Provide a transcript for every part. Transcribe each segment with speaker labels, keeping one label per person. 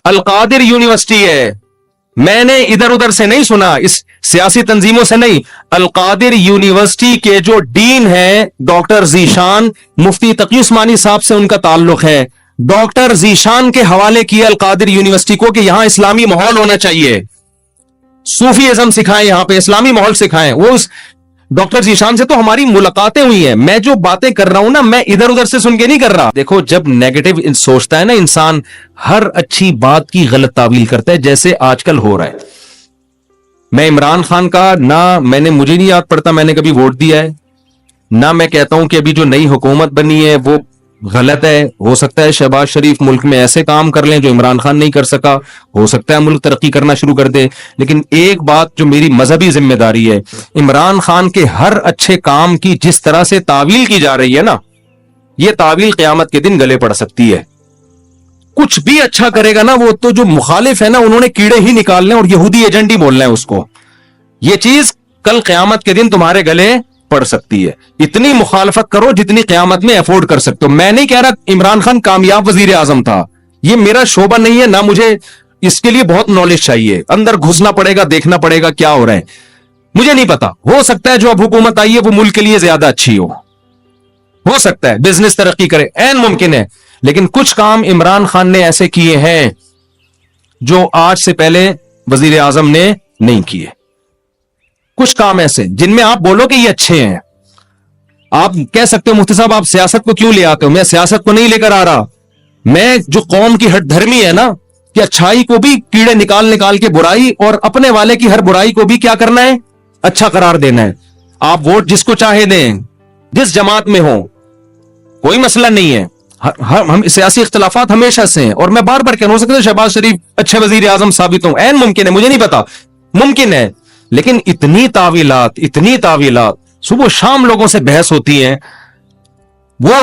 Speaker 1: القادر university ہے. میں نے ادھر ادھر سے نہیں سنا, اس سیاسی تنظیموں سے نہیں. القادر یونیورسٹی کے جو ڈین ہیں ڈاکٹر ذیشان, مفتی تقی عثمانی صاحب سے ان کا تعلق ہے. ڈاکٹر ذیشان کے حوالے کیا القادر یونیورسٹی کو کہ یہاں اسلامی ماحول ہونا چاہیے, صوفی ازم سکھائیں, یہاں پہ اسلامی ماحول سکھائیں. وہ اس ڈاکٹر ذیشان سے تو ہماری ملاقاتیں ہوئی ہیں. میں جو باتیں کر رہا ہوں نا, میں ادھر ادھر سے سن کے نہیں کر رہا. دیکھو, جب نیگیٹو سوچتا ہے نا انسان, ہر اچھی بات کی غلط تعویل کرتا ہے, جیسے آج کل ہو رہا ہے. میں عمران خان کا نہ مجھے نہیں یاد پڑتا میں نے کبھی ووٹ دیا ہے, نہ میں کہتا ہوں کہ ابھی جو نئی حکومت بنی ہے وہ غلط ہے. ہو سکتا ہے شہباز شریف ملک میں ایسے کام کر لیں جو عمران خان نہیں کر سکا, ہو سکتا ہے ملک ترقی کرنا شروع کر دے. لیکن ایک بات جو میری مذہبی ذمہ داری ہے, عمران خان کے ہر اچھے کام کی جس طرح سے تعویل کی جا رہی ہے نا, یہ تعویل قیامت کے دن گلے پڑ سکتی ہے. کچھ بھی اچھا کرے گا نا, وہ تو جو مخالف ہے نا انہوں نے کیڑے ہی نکالنے اور یہودی ایجنٹ ہی بولنا ہے اس کو. یہ چیز کل قیامت کے دن تمہارے گلے پڑ سکتی ہے. اتنی مخالفت کرو جتنی قیامت میں افورڈ کر سکتے ہو. میں نہیں کہہ رہا عمران خان کامیاب وزیر اعظم تھا, یہ میرا شعبہ نہیں ہے, نہ مجھے اس کے لیے بہت نالج چاہیے. اندر گھسنا پڑے گا, دیکھنا پڑے گا کیا ہو رہا ہے. مجھے نہیں پتا, ہو سکتا ہے جو اب حکومت آئی ہے وہ ملک کے لیے زیادہ اچھی ہو سکتا ہے بزنس ترقی کرے, عین ممکن ہے. لیکن کچھ کام عمران خان نے ایسے کیے ہیں جو آج سے پہلے وزیر اعظم نے نہیں کیے. کچھ کام ایسے جن میں آپ بولو کہ یہ اچھے ہیں. آپ کہہ سکتے ہو مفتی صاحب آپ سیاست کو کیوں لے آتے ہو, میں سیاست کو نہیں لے کر آ رہا. میں جو قوم کی ہٹ دھرمی ہے نا, کہ اچھائی کو بھی کیڑے نکال کے برائی, اور اپنے والے کی ہر برائی کو بھی کیا کرنا ہے, اچھا قرار دینا ہے. آپ ووٹ جس کو چاہے دیں, جس جماعت میں ہو, کوئی مسئلہ نہیں ہے. ہم سیاسی اختلافات ہمیشہ سے ہیں, اور میں بار بار کہہ رہا ہوں, ہو سکتا ہے شہباز شریف اچھے وزیر اعظم ثابت ہوں, عین ممکن ہے, مجھے نہیں پتا, ممکن ہے. لیکن اتنی تعویلات صبح شام لوگوں سے بحث ہوتی ہیں. وہ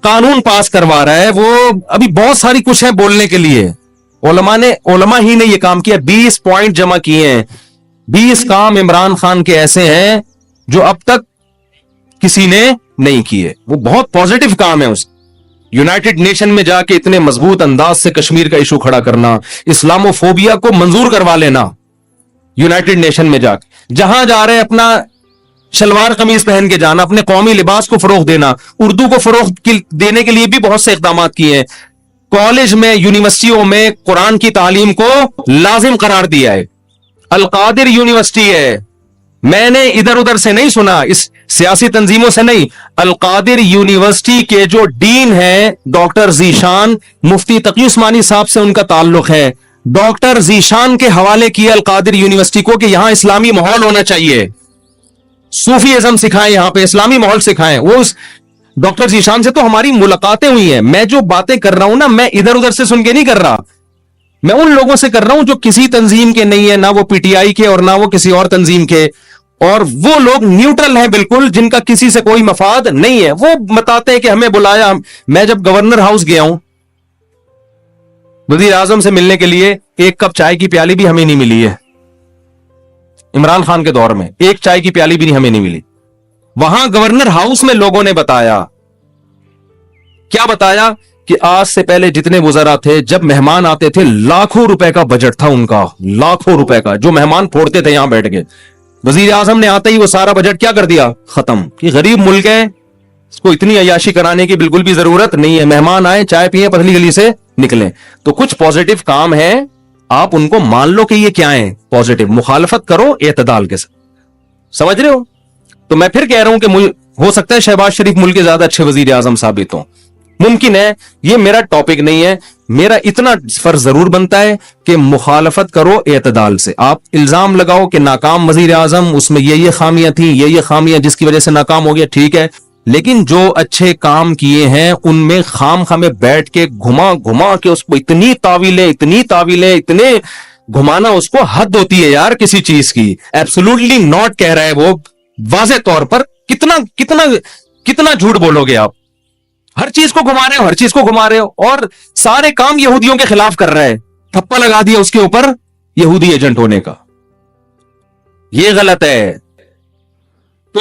Speaker 1: قانون پاس کروا رہا ہے, وہ ابھی بہت ساری کچھ ہے بولنے کے لیے. علماء ہی نے یہ کام کیا, 20 پوائنٹ جمع کیے ہیں. 20 کام عمران خان کے ایسے ہیں جو اب تک کسی نے نہیں کیے. وہ بہت پازیٹو کام ہے. اس یونائٹڈ نیشن میں جا کے اتنے مضبوط انداز سے کشمیر کا ایشو کھڑا کرنا, اسلامو فوبیا کو منظور کروا لینا, یونائٹڈ نیشن میں جا کے جہاں جا رہے اپنا شلوار قمیض پہن کے جانا, اپنے قومی لباس کو فروغ دینا, اردو کو فروغ دینے کے لیے بھی بہت سے اقدامات کیے ہیں. کالج میں, یونیورسٹیوں میں قرآن کی تعلیم کو لازم قرار دیا ہے. القادر یونیورسٹی ہے, میں نے ادھر ادھر سے نہیں سنا, اس سیاسی تنظیموں سے نہیں. القادر یونیورسٹی کے جو ڈین ہیں ڈاکٹر ذیشان, مفتی تقی عثمانی صاحب سے ان کا تعلق ہے. ڈاکٹر ذیشان کے حوالے کیا القادر یونیورسٹی کو کہ یہاں اسلامی ماحول ہونا چاہیے, صوفی ازم سکھائیں, یہاں پہ اسلامی ماحول سکھائیں. وہ اس ڈاکٹر ذیشان سے تو ہماری ملاقاتیں ہوئی ہیں. میں جو باتیں کر رہا ہوں نا, میں ادھر ادھر سے سن کے نہیں کر رہا. میں ان لوگوں سے کر رہا ہوں جو کسی تنظیم کے نہیں ہے, نہ وہ پی ٹی آئی کے اور نہ وہ کسی اور تنظیم کے, اور وہ لوگ نیوٹرل ہیں بالکل, جن کا کسی سے کوئی مفاد نہیں ہے. وہ بتاتے ہیں کہ ہمیں بلایا. میں جب گورنر ہاؤس گیا ہوں وزیر اعظم سے ملنے کے لیے, ایک کپ چائے کی پیالی بھی ہمیں نہیں ملی ہے. عمران خان کے دور میں ایک چائے کی پیالی بھی ہمیں نہیں ملی. وہاں گورنر ہاؤس میں لوگوں نے بتایا, کیا بتایا, کہ آج سے پہلے جتنے وزراء تھے, جب مہمان آتے تھے لاکھوں روپے کا بجٹ تھا ان کا, لاکھوں روپے کا, جو مہمان پھوڑتے تھے یہاں بیٹھ کے. وزیر اعظم نے آتے ہی وہ سارا بجٹ کیا کر دیا, ختم. کہ غریب ملک ہے, اس کو اتنی عیاشی کرانے کی بالکل بھی ضرورت نہیں ہے. مہمان آئے, چائے پیئے, پتلی گلی سے نکلیں. تو کچھ پازیٹو کام ہیں, آپ ان کو مان لو کہ یہ کیا ہیں پازیٹو. مخالفت کرو اعتدال کے ساتھ, سمجھ رہے ہو. تو میں پھر کہہ رہا ہوں کہ ہو سکتا ہے شہباز شریف ملک کے زیادہ اچھے وزیر اعظم ثابت ہوں, ممکن ہے. یہ میرا ٹاپک نہیں ہے. میرا اتنا فرض ضرور بنتا ہے کہ مخالفت کرو اعتدال سے. آپ الزام لگاؤ کہ ناکام وزیر اعظم, اس میں یہ خامیاں تھیں, یہ خامیاں جس کی وجہ سے ناکام ہو گیا, ٹھیک ہے. لیکن جو اچھے کام کیے ہیں ان میں خام خامے بیٹھ کے گھما کے اس کو اتنی تعویلیں اتنے گھمانا, اس کو حد ہوتی ہے یار کسی چیز کی. ایبسولوٹلی ناٹ کہہ رہا ہے وہ واضح طور پر. کتنا جھوٹ بولو گے آپ. ہر چیز کو گھما رہے ہو, اور سارے کام یہودیوں کے خلاف کر رہا ہے. تھپا لگا دیا اس کے اوپر یہودی ایجنٹ ہونے کا. یہ غلط ہے. تو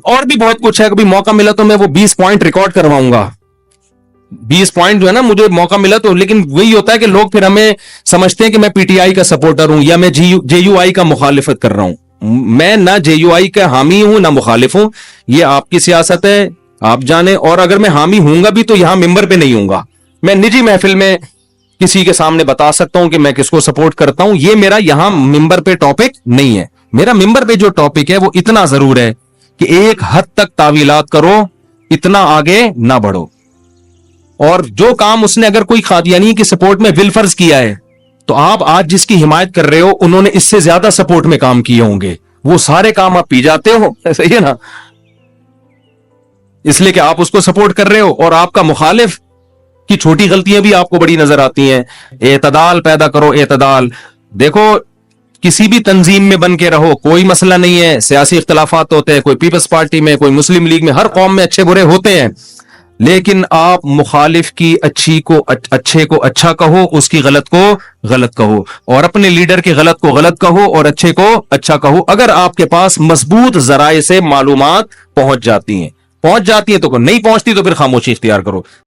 Speaker 1: اور بھی بہت کچھ ہے. کبھی موقع ملا تو میں وہ 20 پوائنٹ ریکارڈ کرواؤں گا. 20 پوائنٹ جو ہے نا مجھے موقع ملا تو, لیکن وہی ہوتا ہے کہ لوگ پھر ہمیں سمجھتے ہیں کہ میں پی ٹی آئی کا سپورٹر ہوں یا میں جے یو آئی کا مخالفت کر رہا ہوں. میں نہ جے یو آئی کا حامی ہوں نہ مخالف ہوں, یہ آپ کی سیاست ہے, آپ جانیں. اور اگر میں حامی ہوں گا بھی تو یہاں ممبر پہ نہیں ہوں گا, میں نجی محفل میں کسی کے سامنے بتا سکتا ہوں کہ میں کس کو سپورٹ کرتا ہوں. یہ میرا یہاں ممبر پہ ٹاپک نہیں ہے. میرا ممبر پہ جو ٹاپک ہے وہ اتنا ضرور ہے کہ ایک حد تک تعویلات کرو, اتنا آگے نہ بڑھو. اور جو کام اس نے اگر کوئی قادیانی کی سپورٹ میں بالفرض کیا ہے تو آپ آج جس کی حمایت کر رہے ہو انہوں نے اس سے زیادہ سپورٹ میں کام کیے ہوں گے, وہ سارے کام آپ پی جاتے ہو, صحیح ہے نا, اس لیے کہ آپ اس کو سپورٹ کر رہے ہو. اور آپ کا مخالف کی چھوٹی غلطیاں بھی آپ کو بڑی نظر آتی ہیں. اعتدال پیدا کرو, اعتدال. دیکھو کسی بھی تنظیم میں بن کے رہو, کوئی مسئلہ نہیں ہے, سیاسی اختلافات ہوتے ہیں, کوئی پیپلز پارٹی میں, کوئی مسلم لیگ میں, ہر قوم میں اچھے برے ہوتے ہیں, لیکن آپ مخالف کی اچھے کو اچھا کہو, اس کی غلط کو غلط کہو, اور اپنے لیڈر کے غلط کو غلط کہو اور اچھے کو اچھا کہو. اگر آپ کے پاس مضبوط ذرائع سے معلومات پہنچ جاتی ہیں تو نہیں پہنچتی تو پھر خاموشی اختیار کرو.